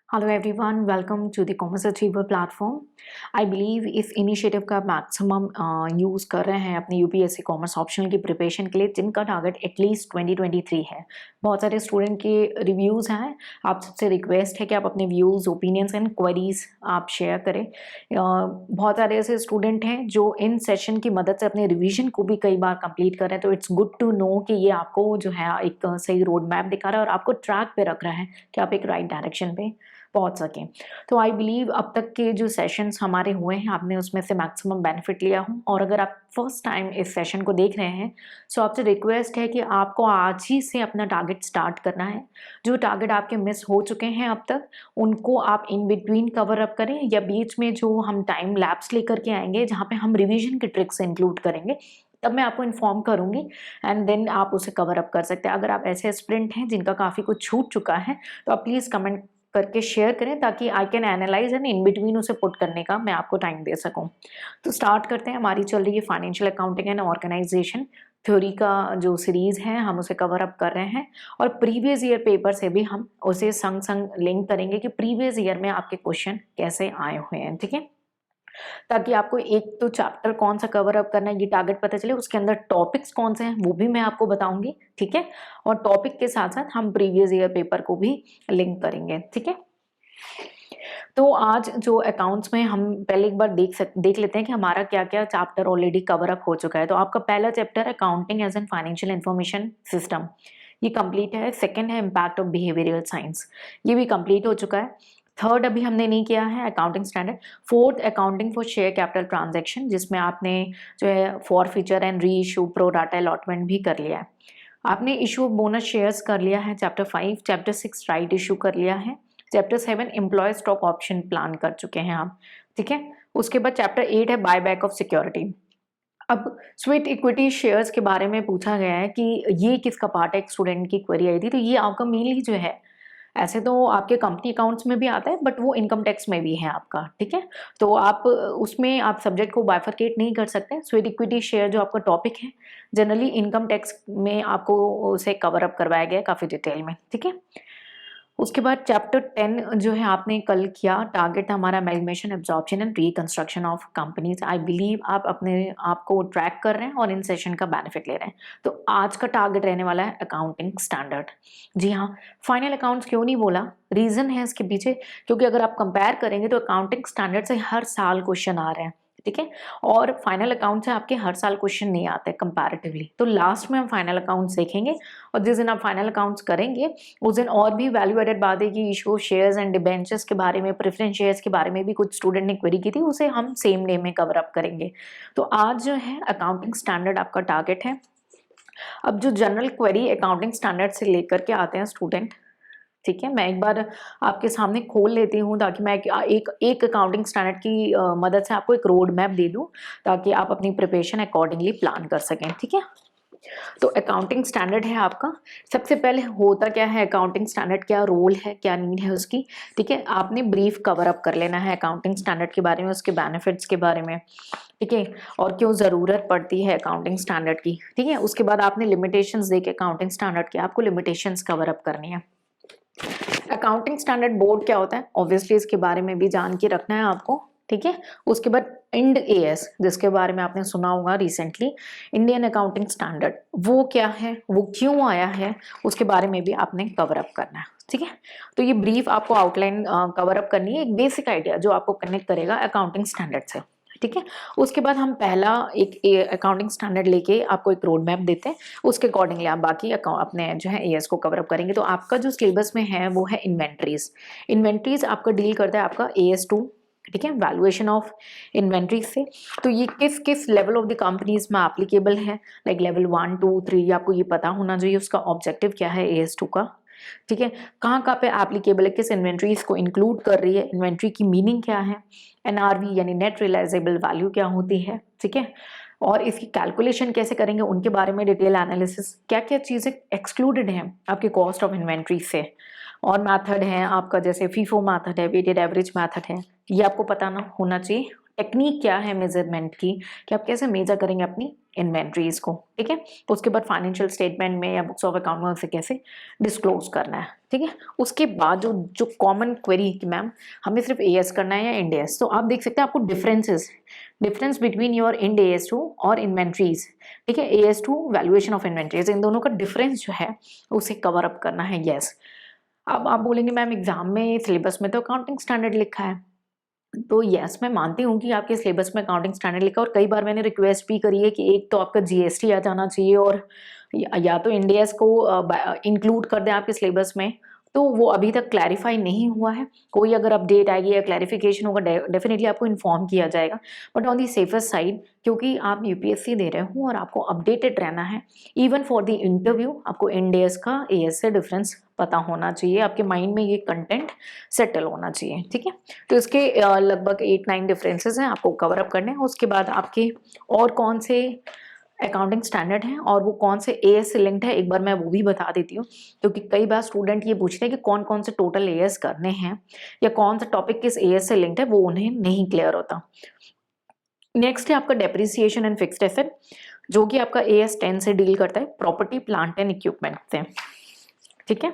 Hello everyone, welcome to the commerce achiever platform. I believe इस initiative का maximum use कर रहे हैं अपने यूपीएससी कॉमर्स ऑप्शनल की प्रिपरेशन के लिए, जिनका टारगेट एटलीस्ट 2023 है। बहुत सारे स्टूडेंट के रिव्यूज़ हैं। आप सबसे रिक्वेस्ट है कि आप अपने व्यूज़, ओपिनियंस एंड क्वेरीज आप शेयर करें। बहुत सारे ऐसे स्टूडेंट हैं जो इन सेशन की मदद से अपने रिवीजन को भी कई बार कंप्लीट कर रहे हैं, तो इट्स गुड टू नो कि ये आपको जो है एक सही रोड मैप दिखा रहा है और आपको ट्रैक पे रख रहा है कि आप एक राइट डायरेक्शन पे पहुंच सकें। तो आई बिलीव अब तक के जो सेशंस हमारे हुए हैं, आपने उसमें से मैक्सिमम बेनिफिट लिया हो। और अगर आप फर्स्ट टाइम इस सेशन को देख रहे हैं, सो आपसे रिक्वेस्ट है कि आपको आज ही से अपना टारगेट स्टार्ट करना है। जो टारगेट आपके मिस हो चुके हैं अब तक, उनको आप इन बिटवीन कवर अप करें, या बीच में जो हम टाइम लैप्स लेकर के आएंगे जहाँ पे हम रिविजन के ट्रिक्स इंक्लूड करेंगे, तब मैं आपको इन्फॉर्म करूंगी एंड देन आप उसे कवर अप कर सकते हैं। अगर आप ऐसे स्प्रिंट हैं जिनका काफ़ी कुछ छूट चुका है, तो आप प्लीज़ कमेंट करके शेयर करें ताकि I can analyse and in between उसे पुट करने का मैं आपको टाइम दे सकूं। तो स्टार्ट करते हैं। हमारी चल रही है financial accounting and organisation theory का जो सीरीज है, हम उसे कवर अप कर रहे हैं और प्रीवियस ईयर पेपर से भी हम उसे संग संग लिंक करेंगे कि प्रीवियस ईयर में आपके क्वेश्चन कैसे आए हुए हैं। ठीक है, ताकि आपको एक तो चैप्टर कौन सा कवर अप करना है ये टारगेट पता चले, उसके अंदर टॉपिक्स कौन से हैं वो भी मैं आपको बताऊंगी। ठीक है, और टॉपिक के साथ साथ हम प्रीवियस ईयर पेपर को भी लिंक करेंगे। ठीक है, तो आज जो अकाउंट्स में हम पहले एक बार देख लेते हैं कि हमारा क्या क्या चैप्टर ऑलरेडी कवर अप हो चुका है। तो आपका पहला chapter accounting as an financial information system, ये कंप्लीट है। सेकंड है इम्पैक्ट ऑफ बिहेवियरल साइंस, ये भी कंप्लीट हो चुका है। थर्ड अभी हमने नहीं किया है, accounting standard. Fourth accounting for share capital transaction, जिसमें आपने जो है for feature and re issue pro data allotment भी कर लिया है। आपने इशू ऑफ बोनस शेयर्स कर लिया है चैप्टर 5। चैप्टर 6 राइट इशू कर लिया है। Chapter 7 employ stock option plan कर चुके हैं आप। ठीक है, उसके बाद चैप्टर 8 है बाय बैक ऑफ सिक्योरिटी। अब स्वीट इक्विटी शेयर्स के बारे में पूछा गया है कि ये किसका पार्ट है, एक स्टूडेंट की क्वेरी आई थी। तो ये आपका मेनली जो है, ऐसे तो आपके कंपनी अकाउंट्स में भी आता है बट वो इनकम टैक्स में भी है आपका। ठीक है, तो आप उसमें आप सब्जेक्ट को बाइफरकेट नहीं कर सकते। स्वीट इक्विटी शेयर जो आपका टॉपिक है, जनरली इनकम टैक्स में आपको उसे कवर अप करवाया गया है काफ़ी डिटेल में। ठीक है, उसके बाद चैप्टर 10 जो है आपने कल किया, टारगेट था हमारा amalgamation, absorption and reconstruction of companies. I believe आप अपने आप को ट्रैक कर रहे हैं और इन सेशन का बेनिफिट ले रहे हैं। तो आज का टारगेट रहने वाला है अकाउंटिंग स्टैंडर्ड। जी हाँ, फाइनल अकाउंट्स क्यों नहीं बोला, रीजन है इसके पीछे, क्योंकि अगर आप कंपेयर करेंगे तो अकाउंटिंग स्टैंडर्ड से हर साल क्वेश्चन आ रहे हैं। ठीक है, और फाइनल अकाउंट से आपके हर साल क्वेश्चन नहीं आते कंपैरेटिवली। तो लास्ट में हम फाइनल अकाउंट्स देखेंगे और जिस दिन आप फाइनल अकाउंट्स करेंगे उस दिन और भी वैल्यू एडेड बातें की, इशू शेयर्स एंड डिबेंचर्स के बारे में, प्रेफरेंस शेयर्स के बारे में भी कुछ स्टूडेंट ने क्वेरी की थी, उसे हम सेम डे में कवर अप करेंगे। तो आज जो है अकाउंटिंग स्टैंडर्ड आपका टारगेट है। अब जो जनरल क्वेरी अकाउंटिंग स्टैंडर्ड से लेकर के आते हैं स्टूडेंट, ठीक है, मैं एक बार आपके सामने खोल लेती हूँ ताकि मैं एक अकाउंटिंग स्टैंडर्ड की मदद से आपको एक रोड मैप दे दूँ ताकि आप अपनी प्रिपरेशन अकॉर्डिंगली प्लान कर सकें। ठीक है, तो अकाउंटिंग स्टैंडर्ड है आपका। सबसे पहले होता क्या है अकाउंटिंग स्टैंडर्ड, क्या रोल है, क्या नीड है उसकी। ठीक है, आपने ब्रीफ कवर अप कर लेना है अकाउंटिंग स्टैंडर्ड के बारे में, उसके बेनिफिट्स के बारे में। ठीक है, और क्यों ज़रूरत पड़ती है अकाउंटिंग स्टैंडर्ड की। ठीक है, उसके बाद आपने लिमिटेशंस देके अकाउंटिंग स्टैंडर्ड के आपको लिमिटेशंस कवर अप करनी है। अकाउंटिंग स्टैंडर्ड बोर्ड क्या होता है, ऑब्वियसली इसके बारे में भी जान के रखना है आपको। ठीक है, उसके बाद इंड एएस, जिसके बारे में आपने सुना होगा रिसेंटली, इंडियन अकाउंटिंग स्टैंडर्ड, वो क्या है, वो क्यों आया है, उसके बारे में भी आपने कवर अप करना है। ठीक है, तो ये ब्रीफ आपको आउटलाइन कवर अप करनी है, एक बेसिक आइडिया जो आपको कनेक्ट करेगा अकाउंटिंग स्टैंडर्ड से। ठीक है, उसके बाद हम पहला एक अकाउंटिंग स्टैंडर्ड लेके आपको एक रोड मैप देते हैं, उसके अकॉर्डिंगली आप बाकी अपने जो है एएस को कवर अप करेंगे। तो आपका जो सिलेबस में है वो है इन्वेंट्रीज। इन्वेंट्रीज आपका डील करता है आपका AS2। ठीक है, वैल्यूएशन ऑफ इन्वेंट्रीज से। तो ये किस किस लेवल ऑफ द कंपनीज में एप्लीकेबल है, लाइक लेवल 1 2 3, आपको ये पता होना चाहिए उसका ऑब्जेक्टिव क्या है AS2 का। ठीक है, कहाँ कहाँ पे एप्लीकेबल है, किस इन्वेंट्रीज को इंक्लूड कर रही है, इन्वेंट्री की मीनिंग क्या है, NRV यानी नेट रियलाइजेबल वैल्यू क्या होती है। ठीक है, और इसकी कैलकुलेशन कैसे करेंगे, उनके बारे में डिटेल एनालिसिस, क्या क्या चीज़ें एक्सक्लूडेड हैं आपके कॉस्ट ऑफ इन्वेंट्री से। और मेथड है आपका, जैसे फीफो मेथड है, वेटेड एवरेज मेथड है, ये आपको पता ना होना चाहिए। टेक्निक क्या है मेजरमेंट की, कि आप कैसे मेजर करेंगे अपनी इन्वेंट्रीज को, ठीक है। उसके बाद फाइनेंशियल स्टेटमेंट में या बुक्स ऑफ अकाउंट में उसे कैसे डिस्क्लोज करना है, ठीक है। उसके बाद जो जो कॉमन क्वेरी कि मैम हमें सिर्फ एएस करना है या इंड एएस, तो आप देख सकते हैं आपको difference between your Ind AS two और इन्वेंट्रीज, ठीक है। AS two valuation of inventories, इन दोनों का डिफरेंस जो है उसे कवर अप करना है, यस। अब आप बोलेंगे मैम एग्जाम में सिलेबस में तो अकाउंटिंग स्टैंडर्ड लिखा है, तो यस मैं मानती हूँ कि आपके सिलेबस में अकाउंटिंग स्टैंडर्ड लिखा, और कई बार मैंने रिक्वेस्ट भी करी है कि एक तो आपका जीएसटी आ जाना चाहिए, और या तो इंड एएस को इंक्लूड कर दें आपके सिलेबस में, तो वो अभी तक क्लैरिफाई नहीं हुआ है। कोई अगर अपडेट आएगी या क्लैरिफिकेशन होगा डेफिनेटली आपको इन्फॉर्म किया जाएगा, but on the safest side, क्योंकि आप यूपीएससी दे रहे हो और आपको अपडेटेड रहना है, इवन फॉर द इंटरव्यू आपको इंड एएस का एएस से डिफरेंस पता होना चाहिए, आपके माइंड में ये कंटेंट सेटल होना चाहिए, ठीक है। तो इसके लगभग 8-9 डिफरेंसेस हैं आपको कवर अप करने हैं। उसके बाद आपके और कौन से अकाउंटिंग स्टैंडर्ड हैं और वो कौन से एएस से लिंक्ड है, एक बार मैं वो भी बता देती हूँ, क्योंकि कई बार स्टूडेंट ये पूछते हैं कि कौन कौन से टोटल एएस करने हैं या कौन सा टॉपिक किस एएस से लिंक्ड है, वो उन्हें नहीं क्लियर होता। नेक्स्ट है आपका डेप्रिसिएशन एंड फिक्स्ड एसेट, जो कि आपका एएस 10 से डील करता है, प्रॉपर्टी प्लांट एंड इक्विपमेंट से, ठीक है।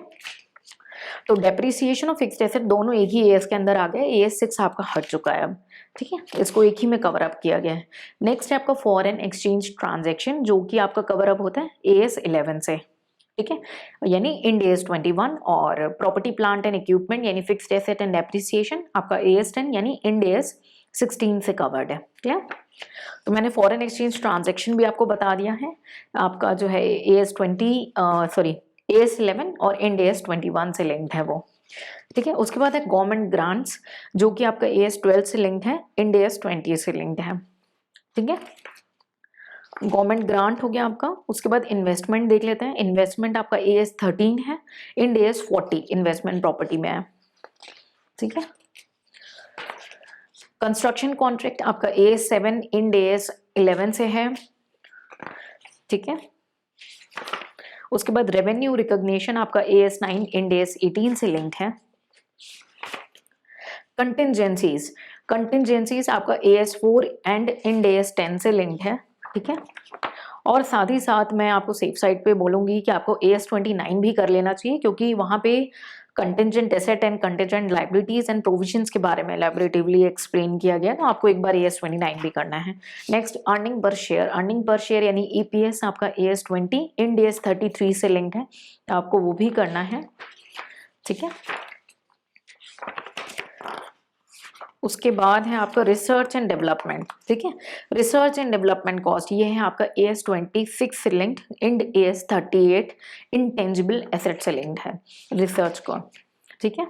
तो डेप्रिसिएशन और फिक्स्ड एसेट दोनों एक ही एएस के अंदर आ गए, एएस 6 आपका हट चुका है अब, ठीक है। इसको एक ही में कवर अप किया गया है। नेक्स्ट है आपका फॉरेन एक्सचेंज ट्रांजैक्शन, जो कि आपका कवर अप होता है एएस 11 से, ठीक है, यानी इंड एएस 21, और प्रॉपर्टी प्लांट एंड इक्विपमेंट यानी फिक्स्ड एसेट एंड डेप्रिसिएशन आपका एएस 10 यानी इंड एएस 16 से कवर्ड है, क्लियर। तो मैंने फॉरेन एक्सचेंज ट्रांजैक्शन भी आपको बता दिया है, आपका जो है एएस 11 और इंड एएस 21 से लिंक्ड है वो, ठीक है। उसके बाद है गवर्नमेंट ग्रांट्स, जो कि आपका एएस 12 से लिंक्ड है, इंड एएस 20 से लिंक्ड है, ठीक है। गवर्नमेंट ग्रांट हो गया आपका। उसके बाद इन्वेस्टमेंट देख लेते हैं। इन्वेस्टमेंट आपका एएस 13 है, इंड एएस 40 इन्वेस्टमेंट प्रॉपर्टी में है, ठीक है। कंस्ट्रक्शन कॉन्ट्रैक्ट आपका एएस 7 इंड एएस 11 से है, ठीक है। उसके बाद रेवेन्यू रिकॉग्निशन आपका एएस 9 इंड एएस 18 से लिंक्ड है। कंटिंजेंसीज आपका एएस 4 एंड इंड एएस 10 से लिंक्ड है, ठीक है। और साथ ही साथ मैं आपको सेफ साइड पे बोलूंगी कि आपको एएस 29 भी कर लेना चाहिए, क्योंकि वहां पे contingent asset and contingent liabilities and provisions के बारे में एलैबोरेटिवली एक्सप्लेन किया गया, तो आपको एक बार एएस 29 भी करना है। नेक्स्ट अर्निंग पर शेयर यानी ईपीएस आपका एएस 20 इंड एएस 33 से लिंक्ड है, तो आपको वो भी करना है, ठीक है। उसके बाद है आपका रिसर्च एंड डेवलपमेंट, ठीक है। रिसर्च एंड डेवलपमेंट कॉस्ट ये है आपका एएस 26 से linked, Ind AS 38 intangible asset से लिंक्ड है रिसर्च को, ठीक है।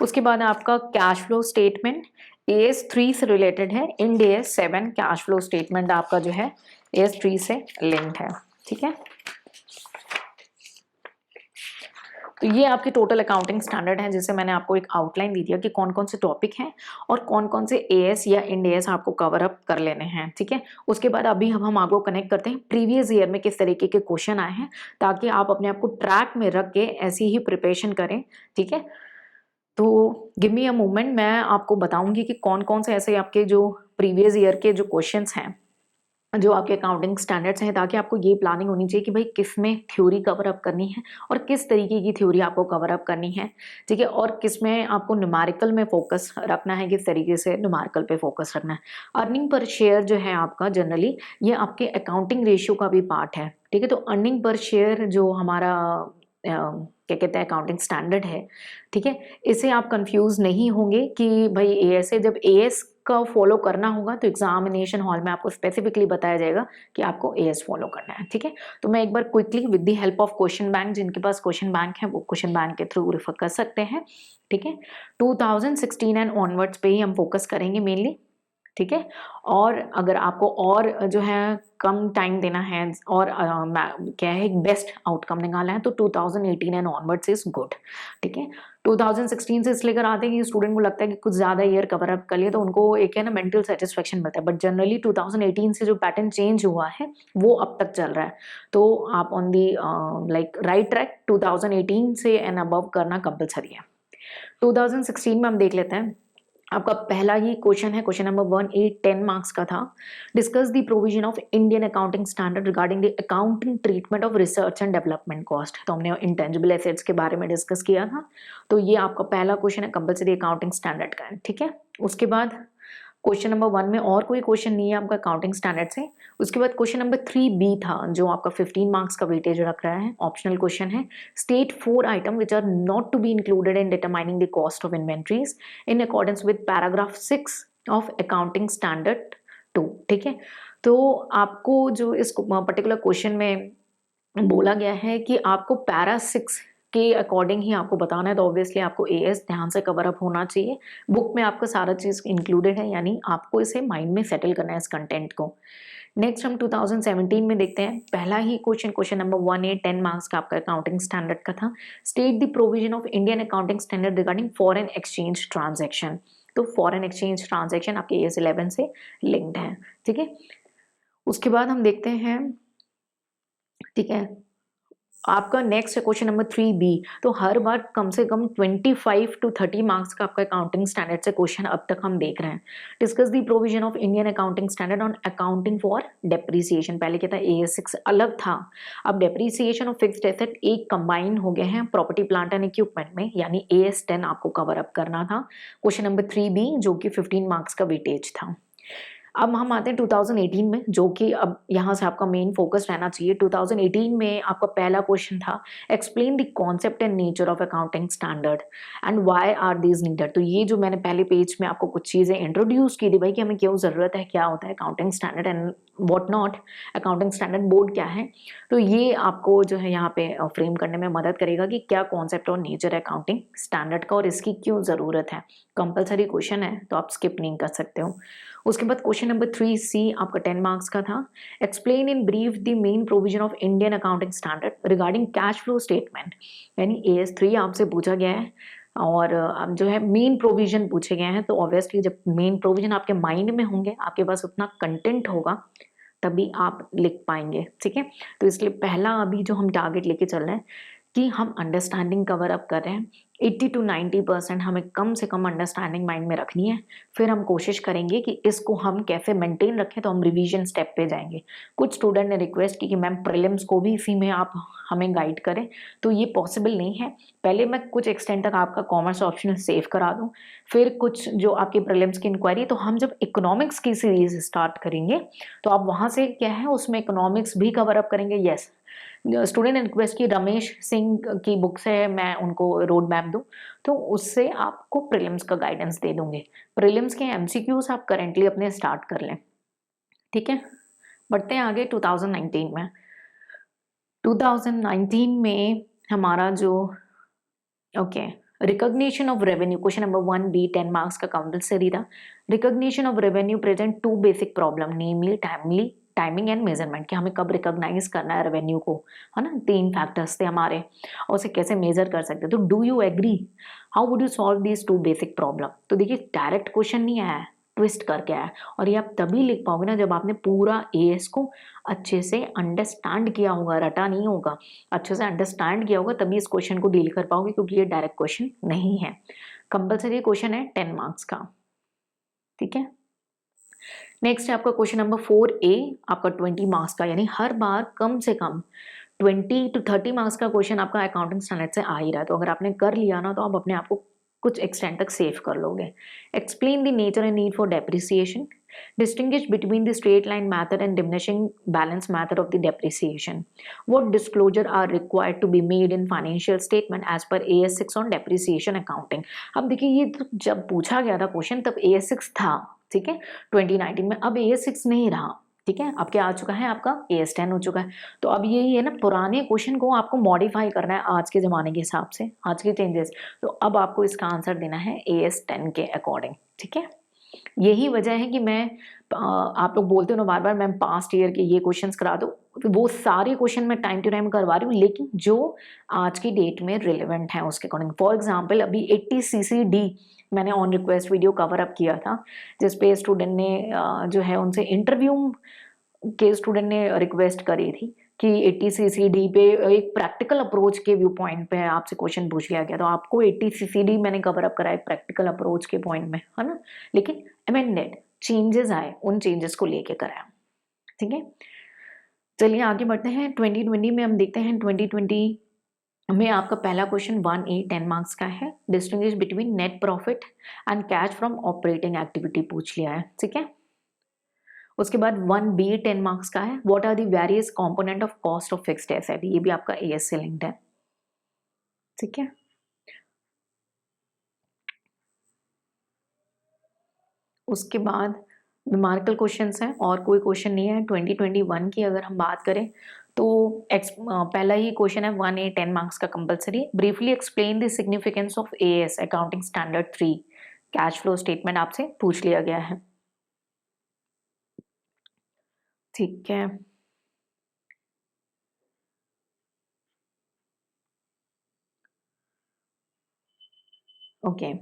उसके बाद आपका कैश फ्लो स्टेटमेंट एएस 3 से रिलेटेड है, Ind AS 7 cash flow statement आपका जो है एएस 3 से लिंक्ड है, ठीक है। तो ये आपके टोटल अकाउंटिंग स्टैंडर्ड है, जिसे मैंने आपको एक आउटलाइन दी दिया कि कौन कौन से टॉपिक हैं और कौन कौन से एएस या इंड एएस आपको कवर अप कर लेने हैं, ठीक है। उसके बाद अभी हम आपको कनेक्ट करते हैं प्रीवियस ईयर में किस तरीके के क्वेश्चन आए हैं, ताकि आप अपने आप को ट्रैक में रख के ऐसी ही प्रिपरेशन करें, ठीक है। तो गिव मी अ मोमेंट, मैं आपको बताऊंगी कि कौन कौन से ऐसे आपके जो प्रीवियस ईयर के जो क्वेश्चंस हैं जो आपके अकाउंटिंग स्टैंडर्ड्स हैं, ताकि आपको ये प्लानिंग होनी चाहिए कि भाई किस में थ्योरी कवर अप करनी है और किस तरीके की थ्योरी आपको कवर अप करनी है, ठीक है। और किस में आपको न्यूमेरिकल में फोकस रखना है, किस तरीके से न्यूमेरिकल पे फोकस रखना है। अर्निंग पर शेयर जो है आपका जनरली ये आपके अकाउंटिंग रेशियो का भी पार्ट है, ठीक है। तो अर्निंग पर शेयर जो हमारा क्या कहते हैं अकाउंटिंग स्टैंडर्ड है, ठीक है, इसे आप कंफ्यूज नहीं होंगे कि भाई एएस है, जब एएस का फॉलो करना होगा तो एग्जामिनेशन हॉल में आपको स्पेसिफिकली बताया जाएगा कि आपको एएस फॉलो करना है, ठीक है। तो मैं एक बार quickly with the help of question bank, जिनके पास क्वेश्चन बैंक है वो क्वेश्चन बैंक के थ्रू रेफर कर सकते हैं, ठीक है। 2016 एंड ऑनवर्ड्स पे ही हम फोकस करेंगे मेनली, ठीक है। और अगर आपको और जो है कम टाइम देना है और क्या है बेस्ट आउटकम निकालना है तो 2018 एंड ऑनवर्ड्स इज गुड, ठीक है। 2016 से इसलिए कराते हैं कि स्टूडेंट को लगता है कि कुछ ज़्यादा ईयर कवर अप कर लिया तो उनको एक है ना मेंटल सेटिस्फेक्शन मिलता है, बट जनरली 2018 से जो पैटर्न चेंज हुआ है वो अब तक चल रहा है, तो आप on the like right track 2018 से एंड अबव करना कंपलसरी है। 2016 में हम देख लेते हैं आपका पहला ही क्वेश्चन है, क्वेश्चन नंबर 1A 10 मार्क्स का था। Discuss the provision of Indian accounting standard regarding the accounting treatment of research and development cost. तो हमने इंटेंजिबल एसेट्स के बारे में डिस्कस किया था। तो ये आपका पहला क्वेश्चन है कंपलसरी अकाउंटिंग स्टैंडर्ड का, ठीक है। उसके बाद क्वेश्चन नंबर 1 में और कोई क्वेश्चन नहीं है आपका अकाउंटिंग स्टैंडर्ड से। उसके बाद क्वेश्चन नंबर 3B था, जो आपका 15 मार्क्स का वेटेज रख रहा है, ऑप्शनल क्वेश्चन है। State 4 item which are not to be included in determining the cost of inventories in accordance with paragraph 6 of accounting standard 2, ठीक है। तो आपको जो इस पर्टिकुलर क्वेश्चन में बोला गया है कि आपको पैरा 6 के अकॉर्डिंग ही आपको बताना है, तो ऑब्वियसली आपको एएस ध्यान से कवर अप होना चाहिए। बुक में आपका सारा चीज़ इंक्लूडेड है, यानी आपको इसे माइंड में सेटल करना है इस कंटेंट को। नेक्स्ट हम 2017 में देखते हैं। पहला ही question, question number 1A 10 marks का आपका अकाउंटिंग स्टैंडर्ड का था। State the provision of Indian accounting standard regarding foreign exchange transaction. तो फॉरेन एक्सचेंज ट्रांजैक्शन आपके एएस 11 से लिंक्ड है, ठीक है। उसके बाद हम देखते हैं, ठीक है, आपका नेक्स्ट क्वेश्चन नंबर 3B। तो हर बार कम से कम 25 to 30 मार्क्स का आपका अकाउंटिंग स्टैंडर्ड से क्वेश्चन अब तक हम देख रहे हैं। Discuss the provision of Indian accounting standard on accounting for depreciation. पहले क्या था, AS6 अलग था, अब डेप्रिसिएशन और फिक्स्ड एसेट एक कंबाइन हो गए हैं प्रॉपर्टी प्लांट एंड इक्विपमेंट में, यानी AS10 आपको कवर अप करना था। क्वेश्चन नंबर 3B जो कि 15 मार्क्स का वेटेज था। अब हम आते हैं 2018 में, जो कि अब यहाँ से आपका मेन फोकस रहना चाहिए। 2018 में आपका पहला क्वेश्चन था, explain the concept and nature of accounting standard and why are these needed. तो ये जो मैंने पहले पेज में आपको कुछ चीज़ें इंट्रोड्यूस की थी भाई कि हमें क्यों ज़रूरत है, क्या होता है accounting standard and what not, accounting standard board क्या है। तो ये आपको जो है यहाँ पे फ्रेम करने में मदद करेगा कि क्या कॉन्सेप्ट और नेचर है अकाउंटिंग स्टैंडर्ड का और इसकी क्यों ज़रूरत है। कंपलसरी क्वेश्चन है तो आप स्किप नहीं कर सकते हो। उसके बाद क्वेश्चन नंबर 3C आपका 10 मार्क्स का था। Explain in brief the main provision of Indian accounting standard regarding cash flow statement, यानी AS3 आपसे पूछा गया है और अब जो है मेन प्रोविजन पूछे गए हैं। तो ऑब्वियसली जब मेन प्रोविजन आपके माइंड में होंगे, आपके पास उतना कंटेंट होगा, तभी आप लिख पाएंगे, ठीक है। तो इसलिए पहला अभी जो हम टारगेट लेके चल रहे हैं कि हम अंडरस्टैंडिंग कवर अप कर रहे हैं। 80 to 90% हमें कम से कम अंडरस्टैंडिंग माइंड में रखनी है। फिर हम कोशिश करेंगे कि इसको हम कैसे मेंटेन रखें, तो हम रिवीजन स्टेप पे जाएंगे। कुछ स्टूडेंट ने रिक्वेस्ट की कि मैम प्रीलिम्स को भी इसी में आप हमें गाइड करें, तो ये पॉसिबल नहीं है। पहले मैं कुछ एक्सटेंड तक आपका कॉमर्स ऑप्शन सेव करा दूं, फिर कुछ जो आपकी प्रीलिम्स की इंक्वायरी, तो हम जब इकोनॉमिक्स की सीरीज स्टार्ट करेंगे तो आप वहाँ से क्या है उसमें इकोनॉमिक्स भी कवर अप करेंगे। यस, स्टूडेंट ने रिक्वेस्ट की रमेश सिंह की बुक से मैं उनको रोड मैप दूं, तो उससे आपको प्रीलिम्स का गाइडेंस दे दूंगी। प्रीलिम्स के MCQs आप करेंटली अपने स्टार्ट कर लें, ठीक है। बढ़ते हैं आगे 2019 में। 2019 में हमारा जो okay recognition of revenue, question number 1B 10 marks का कंपलसरी था। Recognition of revenue present 2 basic problem, namely timing and measurement, कि हमें कब रिकॉग्नाइज करना है रेवेन्यू को, है ना। 3 फैक्टर्स थे हमारे और उसे कैसे मेजर कर सकते हैं। तो do you agree, how would you solve these 2 basic problem. तो देखिए डायरेक्ट क्वेश्चन नहीं आया है, ट्विस्ट करके आया है, और ये आप तभी लिख पाओगे ना जब आपने पूरा AS को अच्छे से अंडरस्टैंड किया होगा, रटा नहीं होगा, अच्छे से अंडरस्टैंड किया होगा, तभी इस क्वेश्चन को डील कर पाओगे, क्योंकि ये डायरेक्ट क्वेश्चन नहीं है। कंपलसरी क्वेश्चन है 10 मार्क्स का, ठीक है। नेक्स्ट है आपका क्वेश्चन नंबर 4A आपका 20 मार्क्स का, यानी हर बार कम से कम 20 to 30 मार्क्स का क्वेश्चन आपका अकाउंटिंग स्टैंडर्ड से आ ही रहा है। तो अगर आपने कर लिया ना, तो आप अपने आप को कुछ एक्सटेंड तक सेव कर लोगे। Explain the nature and need for depreciation, distinguish between the straight line method and diminishing balance method of the depreciation, what disclosure are required to be made in financial statement as per AS6 on depreciation accounting। अब देखिए ये तो जब पूछा गया था question तब AS6 था, ठीक है, 2019 में। अब AS6 नहीं रहा, ठीक है, अब क्या आ चुका है, आपका AS10 हो चुका है। तो अब यही है ना, पुराने क्वेश्चन को आपको मॉडिफाई करना है आज के ज़माने के हिसाब से, आज के चेंजेस। तो अब आपको इसका आंसर देना है AS10 के अकॉर्डिंग, ठीक है। यही वजह है कि मैं आप लोग बोलते हो ना बार बार मैम पास्ट ईयर के ये क्वेश्चंस करा दो, तो वो सारे क्वेश्चन मैं टाइम टू टाइम करवा रही हूँ, लेकिन जो आज की डेट में रिलेवेंट है उसके अकॉर्डिंग। फॉर एग्जांपल अभी 80 CCD मैंने on request video cover up किया था, जिसपे स्टूडेंट ने जो है उनसे इंटरव्यू के स्टूडेंट ने रिक्वेस्ट करी थी कि 80 सीसीडी पे एक प्रैक्टिकल अप्रोच के व्यू पॉइंट पे आपसे क्वेश्चन पूछ लिया गया, तो आपको 80 सीसीडी मैंने कवर अप करा है प्रैक्टिकल अप्रोच के पॉइंट में, है ना, लेकिन अमेंडेड चेंजेस आए, उन चेंजेस को लेके कराया। ठीक है, चलिए आगे बढ़ते हैं। 2020 में हम देखते हैं, 2020 में आपका पहला क्वेश्चन 1A 10 मार्क्स का है, distinguish between net profit and cash from operating activity पूछ लिया है। ठीक है, उसके बाद 1B 10 मार्क्स का है, what are the various component of cost of fixed asset, ये भी आपका एएस से लिंक्ड है। ठीक है, उसके बाद न्यूमेरिकल क्वेश्चंस हैं और कोई क्वेश्चन नहीं है। 2021 की अगर हम बात करें तो पहला ही क्वेश्चन है 1A 10 मार्क्स का compulsory, briefly explain the significance of as accounting standard 3 cash flow statement आपसे पूछ लिया गया है। ठीक है, ओके,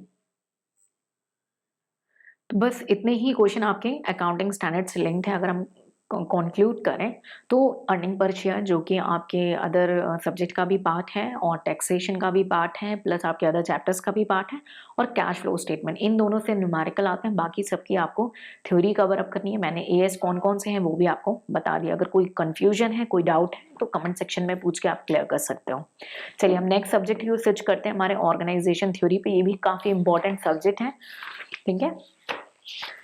तो बस इतने ही क्वेश्चन आपके अकाउंटिंग स्टैंडर्ड से लिंक्ड है। अगर हम कंक्लूड करें तो अर्निंग पर शेयर जो कि आपके अदर सब्जेक्ट का भी पार्ट है और टैक्सेशन का भी पार्ट है, प्लस आपके अदर चैप्टर्स का भी पार्ट है, और कैश फ्लो स्टेटमेंट, इन दोनों से न्यूमेरिकल आते हैं। बाकी सबकी आपको थ्योरी कवर अप करनी है। मैंने एएस कौन कौन से हैं वो भी आपको बता दिया। अगर कोई कन्फ्यूजन है, कोई डाउट है, तो कमेंट सेक्शन में पूछ के आप क्लियर कर सकते हो। चलिए हम नेक्स्ट सब्जेक्ट की स्विच करते हैं, हमारे ऑर्गेनाइजेशन थ्योरी पे। ये भी काफ़ी इंपॉर्टेंट सब्जेक्ट है। ठीक है,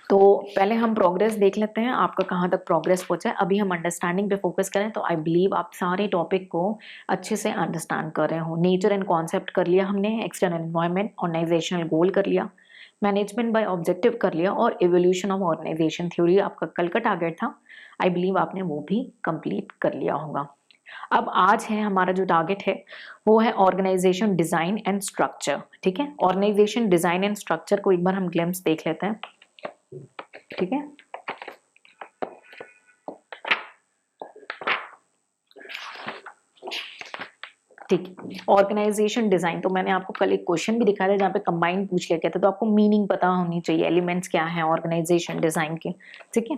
तो पहले हम प्रोग्रेस देख लेते हैं, आपका कहाँ तक प्रोग्रेस पहुंचा है। अभी हम अंडरस्टैंडिंग पे फोकस करें तो आई बिलीव आप सारे टॉपिक को अच्छे से अंडरस्टैंड कर रहे हो। नेचर एंड कॉन्सेप्ट कर लिया हमने, एक्सटर्नल एनवायरनमेंट, ऑर्गेनाइजेशनल गोल कर लिया, मैनेजमेंट बाय ऑब्जेक्टिव कर लिया, और एवोल्यूशन ऑफ ऑर्गेनाइजेशन थ्योरी आपका कल का टारगेट था। आई बिलीव आपने वो भी कंप्लीट कर लिया होगा। अब आज है हमारा जो टारगेट है वो है ऑर्गेनाइजेशन डिजाइन एंड स्ट्रक्चर। ठीक है, ऑर्गेनाइजेशन डिजाइन एंड स्ट्रक्चर को एक बार हम ग्लिम्स देख लेते हैं। ठीक है, ठीक, ऑर्गेनाइजेशन डिजाइन तो मैंने आपको कल एक क्वेश्चन भी दिखाया था जहाँ पे कंबाइन पूछ लिया गया था, तो आपको मीनिंग पता होनी चाहिए, एलिमेंट्स क्या है ऑर्गेनाइजेशन डिजाइन के। ठीक है,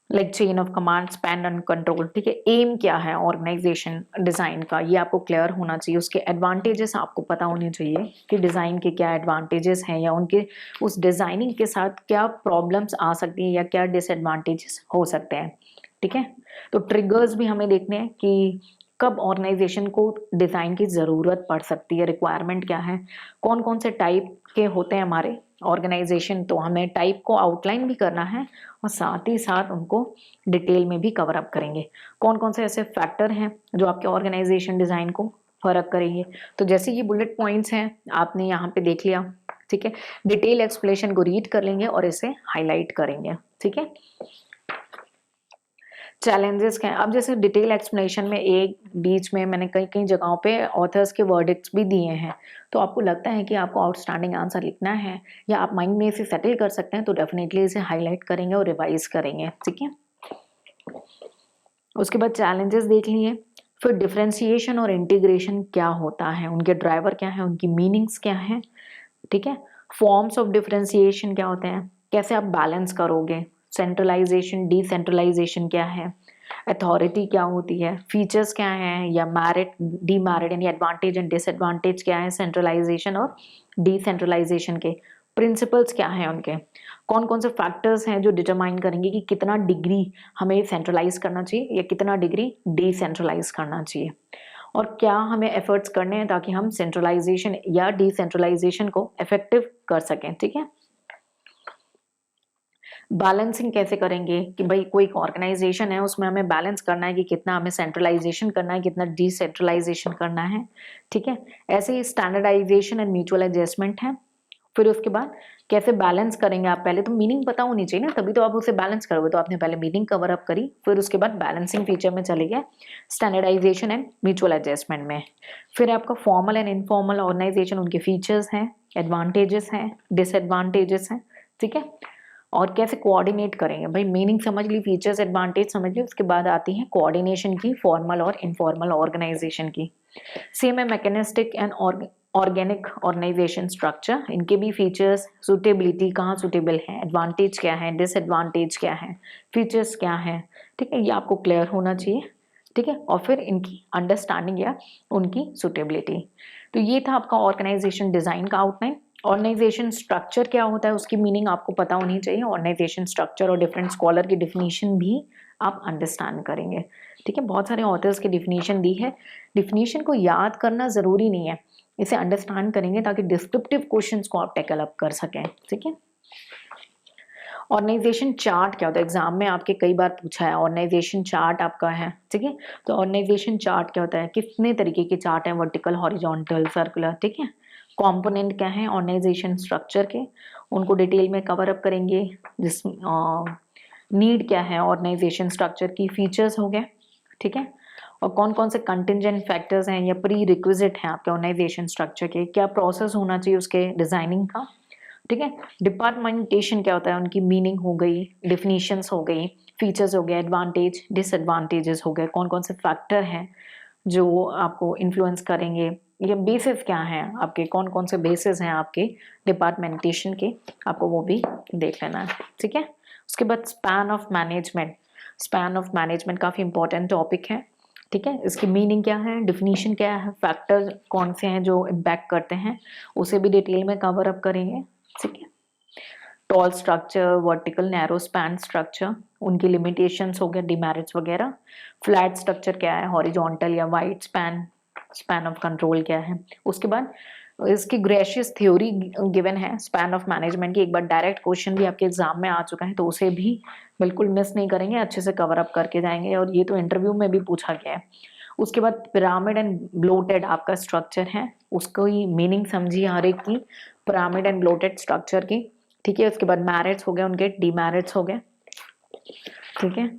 like chain of command, span and control. ठीक है, एम क्या है ऑर्गेनाइजेशन डिजाइन का, ये आपको क्लियर होना चाहिए। उसके एडवांटेजेस आपको पता होने चाहिए कि डिजाइन के क्या एडवांटेजेस हैं, या उनके उस डिजाइनिंग के साथ क्या प्रॉब्लम्स आ सकती हैं या क्या डिसएडवांटेजेस हो सकते हैं। ठीक है, तो ट्रिगर्स भी हमें देखने हैं कि कब ऑर्गेनाइजेशन को डिजाइन की जरूरत पड़ सकती है, रिक्वायरमेंट क्या है, कौन कौन से टाइप के होते हैं हमारे ऑर्गेनाइजेशन, तो हमें टाइप को आउटलाइन भी करना है और साथ ही साथ उनको डिटेल में भी कवर अप करेंगे। कौन कौन से ऐसे फैक्टर हैं जो आपके ऑर्गेनाइजेशन डिजाइन को फर्क करेंगे। तो जैसे ये बुलेट पॉइंट्स हैं आपने यहाँ पे देख लिया। ठीक है, डिटेल एक्सप्लेनेशन को रीड कर लेंगे और इसे हाईलाइट करेंगे। ठीक है, चैलेंजेस क्या है। अब जैसे डिटेल एक्सप्लेनेशन में एक बीच में मैंने कई कई जगहों पे ऑथर्स के वर्डिक्ट्स भी दिए हैं, तो आपको लगता है कि आपको आउटस्टैंडिंग आंसर लिखना है या आप माइंड में इसे सेटल कर सकते हैं, तो डेफिनेटली इसे हाईलाइट करेंगे और रिवाइज करेंगे। ठीक है, उसके बाद चैलेंजेस देख लिए, फिर डिफ्रेंसिएशन और इंटीग्रेशन क्या होता है, उनके ड्राइवर क्या है, उनकी मीनिंग्स क्या है। ठीक है, फॉर्म्स ऑफ डिफरेंशिएशन क्या होते हैं, कैसे आप बैलेंस करोगे, सेंट्रलाइजेशन डिसेंट्रलाइजेशन क्या है, अथॉरिटी क्या होती है, फीचर्स क्या हैं, या मैरिट डीमेरिट यानी एडवांटेज एंड डिसएडवांटेज क्या है सेंट्रलाइजेशन और डिसेंट्रलाइजेशन के, प्रिंसिपल्स क्या हैं उनके, कौन कौन से फैक्टर्स हैं जो डिटरमाइन करेंगे कि कितना डिग्री हमें सेंट्रलाइज करना चाहिए या कितना डिग्री डिसेंट्रलाइज करना चाहिए, और क्या हमें एफर्ट्स करने हैं ताकि हम सेंट्रलाइजेशन या डिसेंट्रलाइजेशन को इफेक्टिव कर सकें। ठीक है, बैलेंसिंग कैसे करेंगे कि भाई कोई ऑर्गेनाइजेशन है उसमें हमें बैलेंस करना है कि कितना हमें सेंट्रलाइजेशन करना है, कितना डिसेंट्रलाइजेशन करना है। ठीक है, ऐसे ही स्टैंडर्डाइजेशन एंड म्यूचुअल एडजस्टमेंट है। फिर उसके बाद कैसे बैलेंस करेंगे, आप पहले तो मीनिंग पता होनी चाहिए ना, तभी तो आप उसे बैलेंस करोगे। तो आपने पहले मीनिंग कवर अप करी, फिर उसके बाद बैलेंसिंग फीचर में चले गए, स्टैंडर्डाइजेशन एंड म्यूचुअल एडजस्टमेंट में। फिर आपका फॉर्मल एंड इनफॉर्मल ऑर्गेनाइजेशन, उनके फीचर्स हैं, एडवांटेजेस हैं, डिसएडवांटेजेस हैं। ठीक है, और कैसे कोऑर्डिनेट करेंगे, भाई मीनिंग समझ ली, फीचर्स एडवांटेज समझ ली, उसके बाद आती है कोऑर्डिनेशन की, फॉर्मल और इनफॉर्मल ऑर्गेनाइजेशन की। सेम है mechanistic and organic organisation structure, इनके भी फीचर्स, सूटेबिलिटी कहाँ सूटेबल है, एडवांटेज क्या है, डिसएडवांटेज क्या है, फीचर्स क्या है। ठीक है, ये आपको क्लियर होना चाहिए। ठीक है, और फिर इनकी अंडरस्टैंडिंग या उनकी सुटेबिलिटी। तो ये था आपका ऑर्गेनाइजेशन डिजाइन का आउटलाइन। ऑर्गेनाइजेशन स्ट्रक्चर क्या होता है उसकी मीनिंग आपको पता होनी चाहिए। ऑर्गेनाइजेशन स्ट्रक्चर और डिफरेंट स्कॉलर की डिफिनीशन भी आप अंडरस्टैंड करेंगे। ठीक है, बहुत सारे ऑथर्स की डिफिनीशन दी है। डिफिनीशन को याद करना जरूरी नहीं है, इसे अंडरस्टैंड करेंगे ताकि डिस्क्रिप्टिव क्वेश्चंस को आप टैकल अप कर सकें। ठीक है, ऑर्गेनाइजेशन चार्ट क्या होता है, एग्जाम में आपके कई बार पूछा है ऑर्गेनाइजेशन चार्ट आपका है। ठीक है, तो ऑर्गेनाइजेशन चार्ट क्या होता है, कितने तरीके के चार्ट हैं, वर्टिकल, हॉरिजॉन्टल, सर्कुलर। ठीक है, कंपोनेंट क्या है ऑर्गेनाइजेशन स्ट्रक्चर के, उनको डिटेल में कवर अप करेंगे। जिस नीड क्या है ऑर्गेनाइजेशन स्ट्रक्चर की, फीचर्स हो गए। ठीक है, और कौन कौन से कंटिंजेंट फैक्टर्स हैं या प्री रिक्विजिट हैं आपके ऑर्गेनाइजेशन स्ट्रक्चर के, क्या प्रोसेस होना चाहिए उसके डिजाइनिंग का। ठीक है, डिपार्टमेंटेशन क्या होता है, उनकी मीनिंग हो गई, डिफिनीशंस हो गई, फीचर्स हो गए, एडवांटेज डिसएडवांटेजेस हो गए, कौन कौन से फैक्टर हैं जो आपको इन्फ्लुएंस करेंगे, या बेसिस क्या हैं आपके, कौन कौन से बेसिस हैं आपके डिपार्टमेंटेशन के, आपको वो भी देख लेना है। ठीक है, उसके बाद span of management. Span of management काफ़ी इंपॉर्टेंट टॉपिक है। ठीक है, इसकी मीनिंग क्या है, डिफिनीशन क्या है, फैक्टर कौन से हैं जो इम्पैक्ट करते हैं, उसे भी डिटेल में कवर अप करेंगे। ठीक है, tall structure, vertical, narrow span structure, उनकी लिमिटेशंस हो गया, डिमेरिट्स वगैरह। फ्लैट स्ट्रक्चर क्या है, हॉरिजॉन्टल या wide span, span of control क्या है। उसके बाद इसकी ग्रेशियस थ्योरी गिवन है स्पैन ऑफ मैनेजमेंट की, एक बार डायरेक्ट क्वेश्चन भी आपके एग्जाम में आ चुका है, तो उसे भी बिल्कुल मिस नहीं करेंगे, अच्छे से कवर अप करके जाएंगे, और ये तो इंटरव्यू में भी पूछा गया है। उसके बाद पिरामिड एंड ब्लोटेड आपका स्ट्रक्चर है, उसको ही मीनिंग समझिए हर एक की, पिरामिड एंड ब्लोटेड स्ट्रक्चर की। ठीक है, उसके बाद मैरिट्स हो गए, उनके डिमेरिट्स हो गए। ठीक है,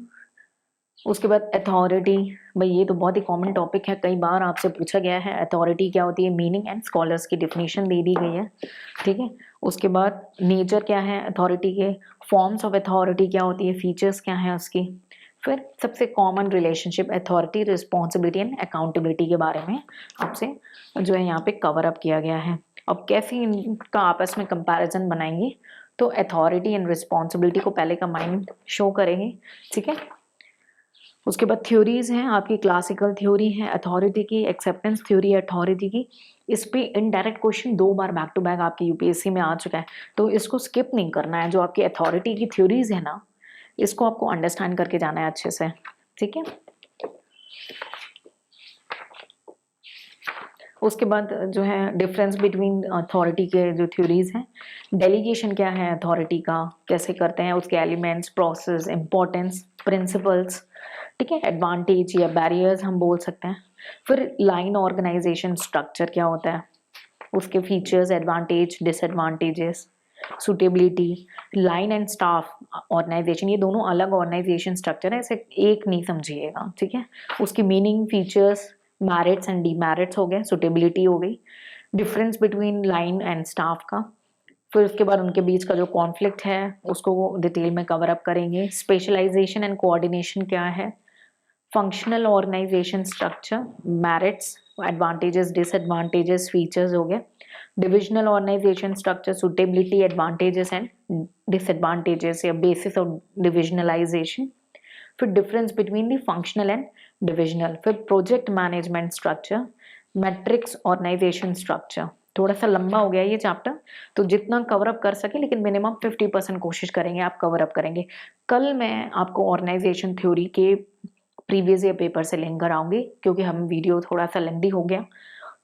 उसके बाद अथॉरिटी, भाई ये तो बहुत ही कॉमन टॉपिक है, कई बार आपसे पूछा गया है अथॉरिटी क्या होती है, मीनिंग एंड स्कॉलर्स की डिफिनीशन दे दी गई है। ठीक है, उसके बाद नेचर क्या है अथॉरिटी के, फॉर्म्स ऑफ अथॉरिटी क्या होती है, फीचर्स क्या है उसकी। फिर सबसे common relationship authority, responsibility and accountability के बारे में आपसे जो है यहाँ पे कवर अप किया गया है। अब कैसे इनका आपस में कंपैरिजन बनाएंगे, तो अथॉरिटी एंड रिस्पॉन्सिबिलिटी को पहले का माइंड शो करेंगे। ठीक है, उसके बाद थ्योरीज हैं आपकी, क्लासिकल थ्योरी है अथॉरिटी की, एक्सेप्टेंस थ्योरी है अथॉरिटी की। इस पे इनडायरेक्ट क्वेश्चन 2 बार बैक टू बैक आपकी यूपीएससी में आ चुका है, तो इसको स्किप नहीं करना है। जो आपकी अथॉरिटी की थ्योरीज है ना, इसको आपको अंडरस्टैंड करके जाना है अच्छे से। ठीक है, उसके बाद जो है डिफरेंस बिटवीन अथॉरिटी के जो थ्योरीज हैं, डेलीगेशन क्या है अथॉरिटी का, कैसे करते हैं, उसके एलिमेंट्स, प्रोसेस, इंपॉर्टेंस, प्रिंसिपल्स। ठीक है, एडवांटेज या बैरियर्स हम बोल सकते हैं। फिर लाइन ऑर्गेनाइजेशन स्ट्रक्चर क्या होता है, उसके features, advantage, disadvantages, suitability. Line and staff organisation, ये दोनों अलग ऑर्गेनाइजेशन स्ट्रक्चर है, इसे एक नहीं समझिएगा। ठीक है, उसकी meaning, features, merits and demerits हो गए, सुटेबिलिटी हो गई, difference between line and staff का। फिर उसके बाद उनके बीच का जो कॉन्फ्लिक्ट है उसको डिटेल में कवर अप करेंगे। स्पेशलाइजेशन एंड कोऑर्डिनेशन क्या है, functional organization structure, merits, advantages, disadvantages, features हो गए। Divisional organization structure, suitability, advantages and disadvantages या बेसिस ऑफ डिविजनलाइजेशन। फिर difference between the functional and divisional. फिर project management structure, matrix organization structure. थोड़ा सा लंबा हो गया ये चैप्टर, तो जितना कवर अप कर सके, लेकिन मिनिमम 50% कोशिश करेंगे आप कवर अप करेंगे। कल मैं आपको ऑर्गेनाइजेशन थ्योरी के प्रीवियस ईयर पेपर से लिंक कराऊंगी, क्योंकि हम वीडियो थोड़ा सा लेंदी हो गया,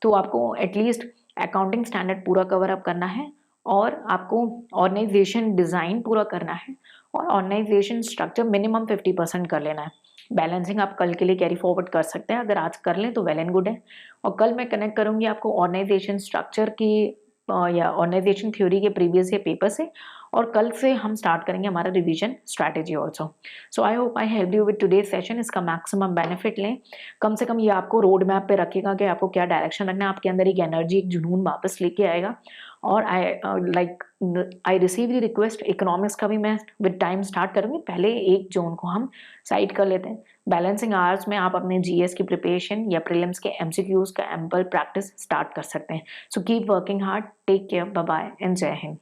तो आपको एटलीस्ट अकाउंटिंग स्टैंडर्ड पूरा कवर अप करना है, और आपको ऑर्गेनाइजेशन डिज़ाइन पूरा करना है, और ऑर्गेनाइजेशन स्ट्रक्चर मिनिमम 50% कर लेना है। बैलेंसिंग आप कल के लिए कैरी फॉरवर्ड कर सकते हैं, अगर आज कर लें तो वेल एंड गुड है। और कल मैं कनेक्ट करूंगी आपको ऑर्गेनाइजेशन स्ट्रक्चर की या ऑर्गेनाइजेशन थ्योरी के प्रीवियस ईयर पेपर से, और कल से हम स्टार्ट करेंगे हमारा revision strategy also. So I hope I help you with today session, इसका मैक्सिमम बेनिफिट लें। कम से कम ये आपको रोड मैप पे रखेगा कि आपको क्या डायरेक्शन रखना है, आपके अंदर एक एनर्जी, एक जुनून वापस लेके आएगा। और I receive the request, economics का भी मैं विद टाइम स्टार्ट करूँगी, पहले एक जोन को हम साइड कर लेते हैं। बैलेंसिंग आवर्स में आप अपने जीएस की प्रिपरेशन या प्रीलिम्स के एमसीक्यूज का एम्पल प्रैक्टिस स्टार्ट कर सकते हैं। So keep working hard, take care, bye bye and जय हिंद।